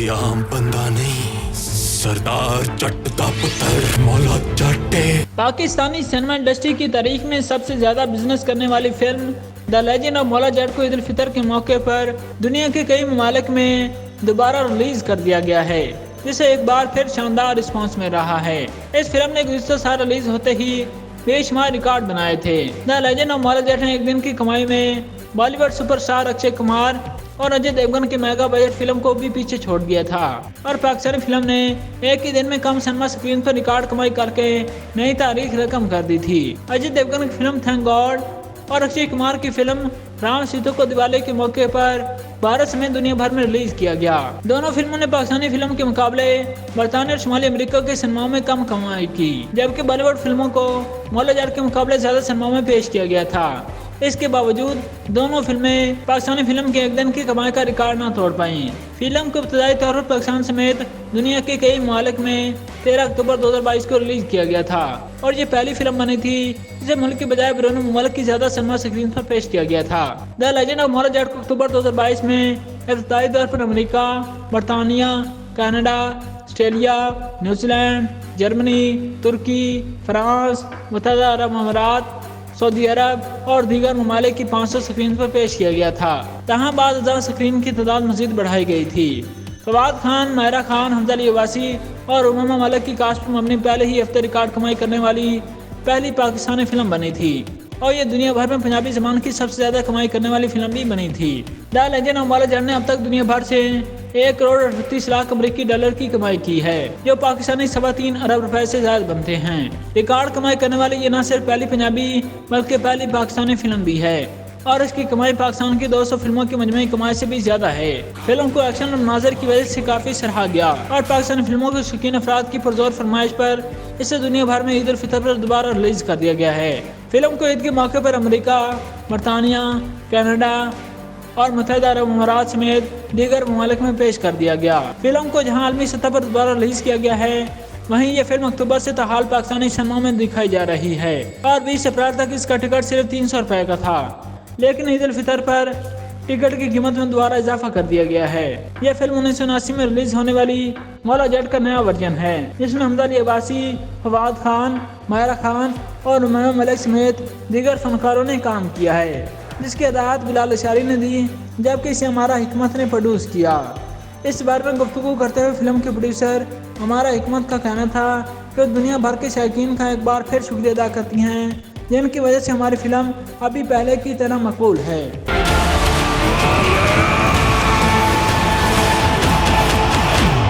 कोई आम बंदा नहीं, सरदार जट का पुत्र मौला जट है। पाकिस्तानी सिनेमा इंडस्ट्री की तारीख में सबसे ज्यादा बिजनेस करने वाली film the legend of Maula Jatt को ईद उल फितर के मौके पर दुनिया के कई ममालिक में दोबारा रिलीज कर दिया गया है, जिसे एक बार फिर शानदार रिस्पांस मिल रहा है। इस फिल्म ने गुज़िश्ता साल रिलीज होते ही बेशुमार रिकॉर्ड बनाए थे। The legend of Maula Jatt ने एक दिन की कमाई में बॉलीवुड सुपरस्टार अक्षय कुमार और अजय देवगन की मेगा बजट फिल्म को भी पीछे छोड़ दिया था और पाकिस्तानी फिल्म ने एक ही दिन में कम सिनेमा स्क्रीन पर रिकॉर्ड कमाई करके नई तारीख रकम कर दी थी। अजय देवगन की फिल्म थैंक गॉड और अक्षय कुमार की फिल्म राम सीतू को दिवाली के मौके पर भारत समेत दुनिया भर में रिलीज किया गया। दोनों फिल्मों ने पाकिस्तानी फिल्म के मुकाबले बरतानिया और शुमाली अमेरिका के सिनेमाओं में कम कमाई की, जबकि बॉलीवुड फिल्मों को मौला जट के मुकाबले ज्यादा सिनेमाओं में पेश किया गया था। इसके बावजूद दोनों फिल्में पाकिस्तानी फिल्म के एक दिन की कमाई का रिकॉर्ड न तोड़ पाईं। फिल्म को इब्तदाई तौर पर पाकिस्तान समेत दुनिया के कई ममालिक में 13 अक्टूबर 2022 को रिलीज किया गया था और ये पहली फिल्म बनी थी जिसे मुल्क के बजाय बैरून मुल्क की ज्यादा सिनेमा स्क्रीन पर पेश किया गया था। The legend of Maula Jatt को अक्टूबर 2022 में इब्तदाई तौर पर अमेरिका, बरतानिया, कनाडा, ऑस्ट्रेलिया, न्यूजीलैंड, जर्मनी, तुर्की, फ्रांस, मुत्तहिदा अरब अमीरात, सऊदी अरब और दीगर ममालिक की 500 स्क्रीन पर पेश किया गया था। तहाँ बाद स्क्रीन की तादाद मजीद बढ़ाई गई थी। फवाद खान, माहिरा खान, हमजा अली अब्बासी और उममा मलिक की कास्ट पर मबनी पहले ही हफ्ते रिकॉर्ड कमाई करने वाली पहली पाकिस्तानी फिल्म बनी थी और ये दुनिया भर में पंजाबी ज़बान की सबसे ज़्यादा कमाई करने वाली फिल्म भी बनी थी। The legend of Maula Jatt ने अब तक दुनिया भर से 1 करोड़ 38 लाख अमरीकी डॉलर की कमाई की है, जो पाकिस्तानी 3.25 अरब रुपए से ज्यादा बनते हैं। रिकॉर्ड कमाई करने वाली ये न सिर्फ पहली पंजाबी बल्कि पहली पाकिस्तानी फिल्म भी है और इसकी कमाई पाकिस्तान की 200 फिल्मों की मजमूई कमाई से भी ज्यादा है। फिल्म को एक्शन और मनाज़र की वजह से काफी सराहा गया और पाकिस्तानी फिल्मों के शौकीन अफराद की पुरजोर फरमाइश पर इसे दुनिया भर में ईद उल फितर पर दोबारा रिलीज कर दिया गया है। फिल्म को ईद के मौके पर अमेरिका, बरतानिया, कनाडा और मुत्तहिदा अरब अमीरात समेत दीगर ममालिक में पेश कर दिया गया। फिल्म को जहां आलमी सतह पर दोबारा रिलीज किया गया है, वहीं ये फिल्म अक्टूबर से ताहाल पाकिस्तानी सिनेमाओं में दिखाई जा रही है और 20 अप्रैल तक इसका टिकट सिर्फ 300 रुपए का था, लेकिन ईद उल फितर पर टिकट की कीमत में दोबारा इजाफा कर दिया गया है। यह फिल्म 1979 में रिलीज होने वाली मौला जट का नया वर्जन है, जिसमें हमजा अली अब्बासी, फवाद खान, माहिरा खान और उममा मलिक समेत दीगर फनकारों ने काम किया है, जिसकी हदायत बिलाल अशारी ने दी, जबकि इसे हमारा हिकमत ने प्रोड्यूस किया। इस बारे में गुफ्तगू करते हुए फिल्म के प्रोड्यूसर हमारा हिकमत का कहना था कि दुनिया भर के शायकीन का एक बार फिर शुक्रिया अदा करती हैं, जिनकी वजह से हमारी फिल्म अभी पहले की तरह मकबूल है।